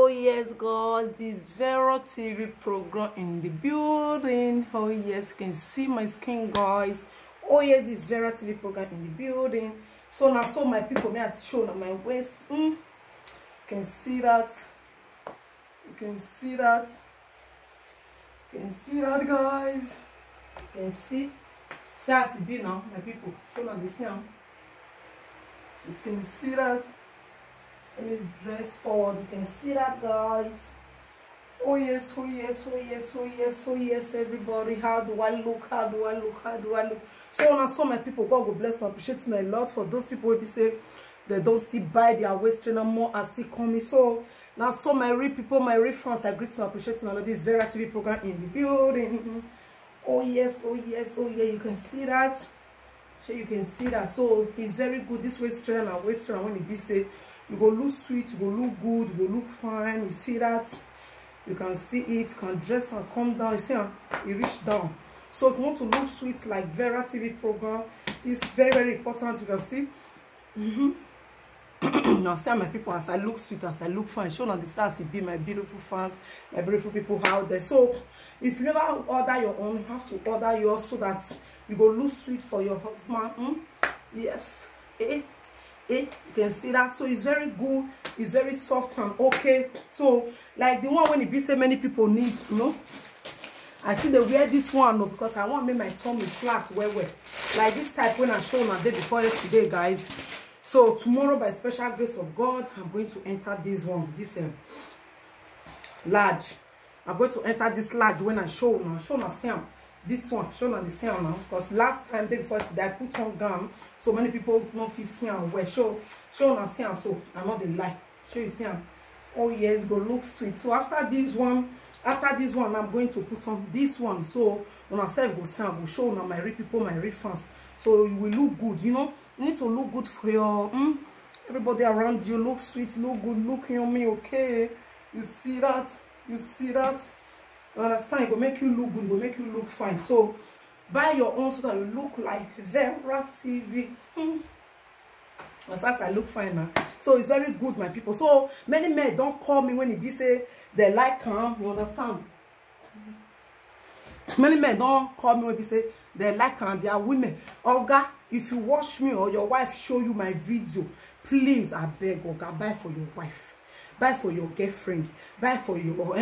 Oh yes, guys, this Vera TV program in the building. Oh yes, you can see my skin, guys. Oh yes, this Vera TV program in the building. So now, so my people, may I show on my waist. You can see that. You can see that. You can see that, guys. You can see. See how it be now, my people. Show on the scene. You can see that. Let me dress forward. You can see that, guys. Oh yes, oh yes, oh yes, oh yes, oh yes, everybody. How do I look? How do I look? How do I look? So now, so my people, God will bless and appreciate you a lot. For those people who be say they don't still buy their waist trainer more and still coming. So now, so my real people, my real friends, I greet and appreciate you. This Vera TV program in the building. Oh yes, oh yes, oh yeah. You can see that. So you can see that. So it's very good. This waist trainer and waist trainer when it be say. You go look sweet, you go look good, you go look fine. You see that? You can see it. You can dress and come down. You see, it reach down. So if you want to look sweet like Vera TV program, it's very, very important. You can see. Now see my people, as I look sweet, as I look fine. Show on the size it be my beautiful fans, my beautiful people out there. So if you never order your own, you have to order yours so that you go look sweet for your husband. Yes. You can see that. So it's very good, it's very soft and okay. So like the one when it be say many people need, you know, I see they wear this one because I want to make my tummy flat well like this type when I show my day before yesterday, guys. So tomorrow, by special grace of God, I'm going to enter this one, this large. I'm going to enter this large when I show now Sam. This one, show on the same now, because last time, day before yesterday, I put on gown, so many people don't feel see and wear. Show on see and so I'm not the lie. Show you see. Oh yes, go look sweet. So after this one, I'm going to put on this one. So when I say go see and go show on my real people, my real fans. So you will look good. You know, you need to look good for your everybody around you. Look sweet, look good, look yummy. Okay, you see that? You see that? You understand? It will make you look good, it will make you look fine. So buy your own so that you look like Vera TV. As I look fine now. So it's very good, my people. So many men don't call me when it be say they like them. You understand? Many men don't call me when it be say they like them. They are women. Oga, if you watch me or your wife show you my video, please, I beg, Oga, buy for your wife, buy for your girlfriend, buy for your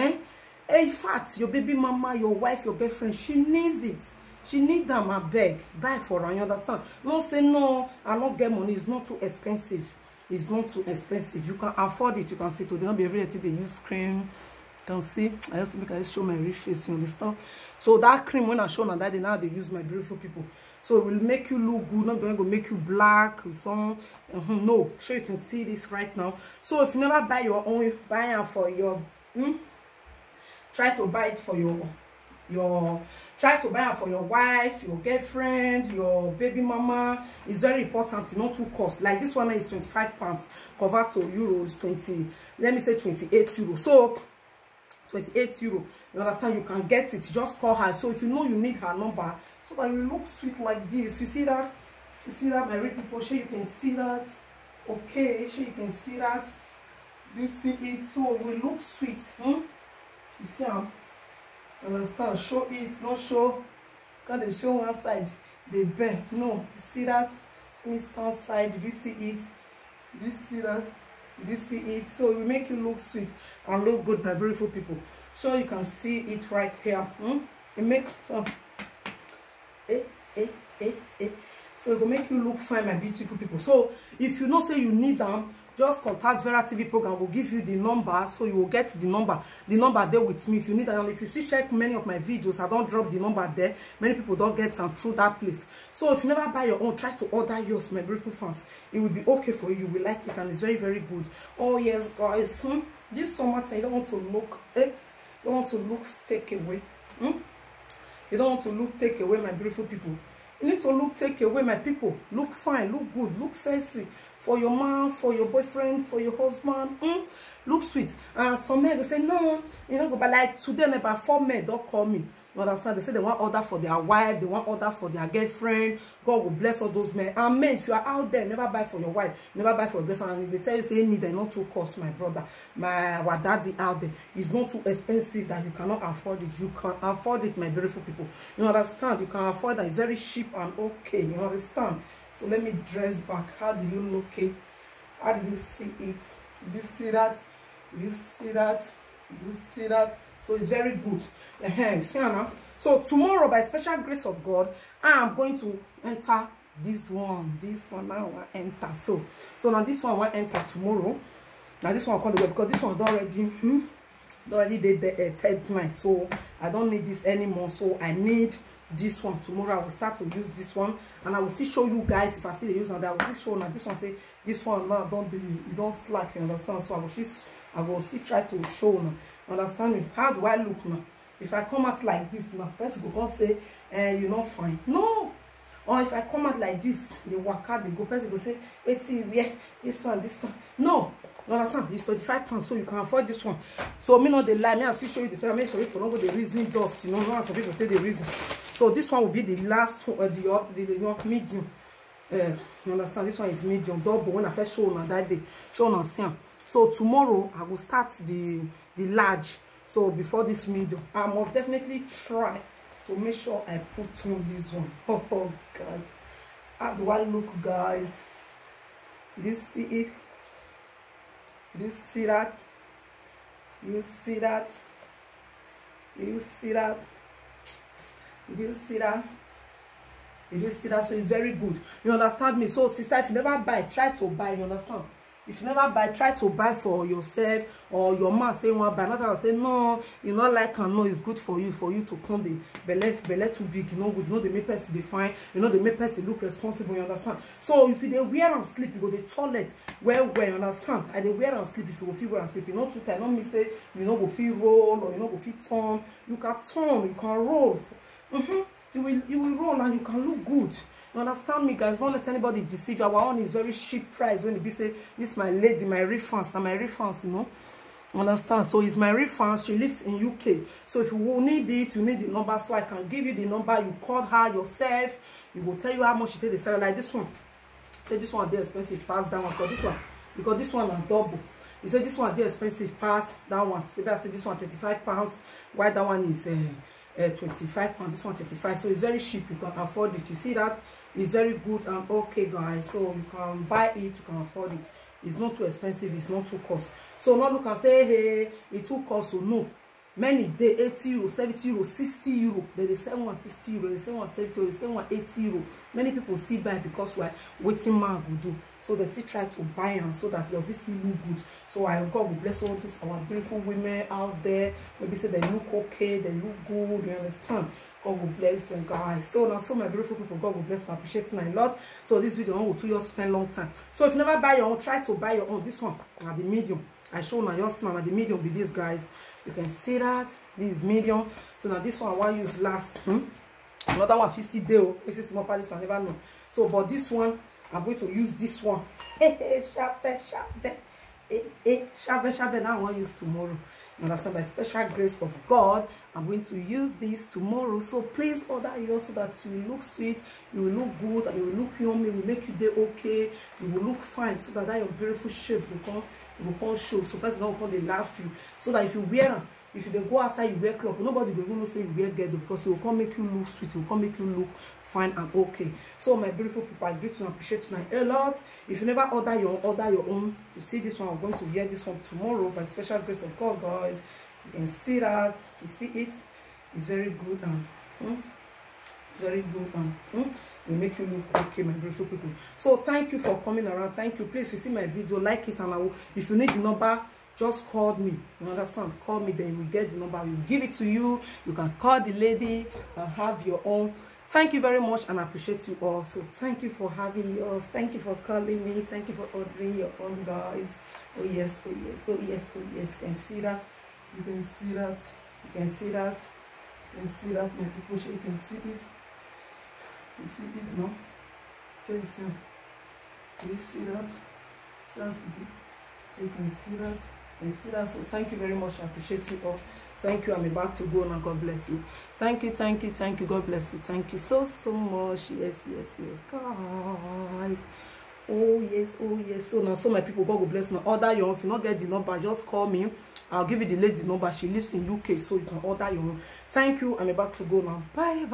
in fact, your baby mama, your wife, your girlfriend, she needs it. She needs them, I beg. Buy for her, you understand? Don't say, no, I don't get money. It's not too expensive. It's not too expensive. You can afford it. You can see today, not be every day they use cream. You can see. I just make I show my real face, you understand? So that cream, when I show on that day, now they use my beautiful people. So it will make you look good. Not going to make you black or something. No. Sure, you can see this right now. So if you never buy your own, buy it for your... Try to buy it for try to buy it for your wife, your girlfriend, your baby mama. It's very important. It's not too cost. Like this one is £25. Convert to euros, 20. Let me say 28 euros. So 28 euros. You understand? You can get it. Just call her. So if you know you need her number, so that you look sweet like this. You see that? You see that, my real people? Sure, you can see that. Okay, sure, you can see that. You see it. So we look sweet. You see how? Understand? Show it, not show. Can they show one side? They bend. No, you see that? Let me stand side. Did you see it? Did you see that? Did you see it? So it will make you look sweet and look good, my beautiful people. So you can see it right here. It make some. So it will make you look fine, my beautiful people. So if you know say you need them, just contact Vera TV program. Will give you the number, so you will get the number there with me if you need that. And if you still check many of my videos, I don't drop the number there. Many people don't get them through that place. So if you never buy your own, try to order yours, my beautiful fans. It will be okay for you. You will like it, and it's very, very good. Oh yes, guys. This summertime, you don't want to look you don't want to look take away. You don't want to look take away, my beautiful people. You need to look take away, my people. Look fine, look good, look sexy for your man, for your boyfriend, for your husband. Look sweet. And some men go say, no, you know, but like today, about 4 men don't call me. You understand? They say they want order for their wife, they want order for their girlfriend. God will bless all those men. And men, if you are out there, never buy for your wife, never buy for your girlfriend. And if they tell you, say, need, they're not too cost, my brother, our daddy out there. It's not too expensive that you cannot afford it. You can afford it, my beautiful people. You understand? You can afford that. It's very cheap and okay. You understand? So let me dress back. How do you look it? How do you see it? Do you see that? Do you see that? Do you see that? So it's very good. See now. So tomorrow, by special grace of God, I am going to enter this one. This one now I enter. So now this one will enter tomorrow. Now this one will come to because this one already did the third night. So I don't need this anymore. So I need this one tomorrow. I will start to use this one, and I will still show you guys if I still use another. I will still show now. This one say this one now don't slack. You understand? So I will still try to show now. Understand me? How do I look now? If I come out like this now, person go say, you're not fine. No. Or if I come out like this, they work out, they go, person go say, wait, see, yeah, this one. No. You understand? It's 25 pounds, so you can afford this one. So me not the lie. Me I still show you the same. Make sure people don't go the reasoning dust. You know, not some people take the reason. So this one will be the last one, the medium. You understand? This one is medium double. When I first show on that day, show on Siam. So tomorrow I will start the large. So before this medium, I must definitely try to make sure I put on this one. Oh God, how do I look, guys? Did you see it? Did you see that? You see that? You see that? Did you see that? Did you see that? So it's very good. You understand me? So sister, if you never buy, try to buy. You understand? If you never buy, try to buy for yourself, or your man say one buy. Not I say no, you know, like and no, it's good for you to come the belly too big, you know, good, you know, they make person define, you know, they make person look responsible, you understand? So if you they wear and sleep, you go the toilet well, you understand? And they wear and sleep if you go feel wear and sleep, you know, too tight. Not me say you know go feel roll or you know go feel turn. You can turn, you can roll. You will roll and you can look good. You understand me, guys? Don't let anybody deceive you. Our own is very cheap price. When you be say this my lady, my reference, now my reference, you know. Understand? So it's my reference. She lives in UK. So if you need it, you need the number. So I can give you the number. You call her yourself. You will tell you how much she take the seller. Like this one. Say this one they expensive. Pass that one. Because this one are double. You say this one they expensive. Pass that one. So I say this one 35 pounds. Why that one is 25 pounds, this one 35. So it's very cheap, you can afford it. You see that it's very good and okay, guys. So you can buy it, you can afford it. It's not too expensive, it's not too cost. So now look and say, hey, it too cost. So no, many they 80 euro, 70 euro, 60 euro. They say 160 euro, they say 170 euro, they say 180 euro. Many people see buy because we're waiting man will do. So they still try to buy them so that they obviously look good. So I God will bless all these our beautiful women out there. Maybe say they look okay, they look good, you understand? God will bless them, guys. So now, so my beautiful people, God will bless them. Appreciate them a lot. So this video will do you spend long time. So if you never buy your own, try to buy your own. This one at the medium. I show now your now at the medium with this, guys. You can see that this is medium. So now this one I want to use last. Another one 50 day. This is more part. This one I never know. So but this one I'm going to use this one. Sharp. Now I want to use tomorrow. You understand? By special grace of God, I'm going to use this tomorrow. So please order yours so that you will look sweet, you will look good, and you will look yummy. Will make you day okay. You will look fine, so that your beautiful shape will come show. So person don't come they laugh you. So that if you wear them, if you go outside, you wear clothes, nobody will even know say you wear ghetto, because it will come make you look sweet, it will come make you look fine and okay. So my beautiful people, I greet you and appreciate tonight a lot. If you never order your own, you see this one, I'm going to wear this one tomorrow by special grace of God, guys. You can see that, you see it, it's very good and it's very good and will make you look okay, my beautiful people. So thank you for coming around. Thank you. Please, if you see my video, like it, and if you need the number, just call me. You understand? Call me, then you will get the number. We will give it to you. You can call the lady and have your own. Thank you very much, and I appreciate you all. So thank you for having yours. Thank you for calling me. Thank you for ordering your own, guys. Oh yes, oh yes, oh yes, oh yes. You can see that. You can see that. You can see that. You can see that. My people, you can see it. You see it, no? So you see. You see that. You can see that. You can see that. So thank you very much. I appreciate you all. Thank you. I'm about to go now. God bless you. Thank you. God bless you. Thank you so much. Yes, guys. Oh yes. So now, so my people, God will bless me. Order your own. If you not get the number, just call me. I'll give you the lady number. She lives in UK, so you can order your own. Thank you. I'm about to go now. Bye.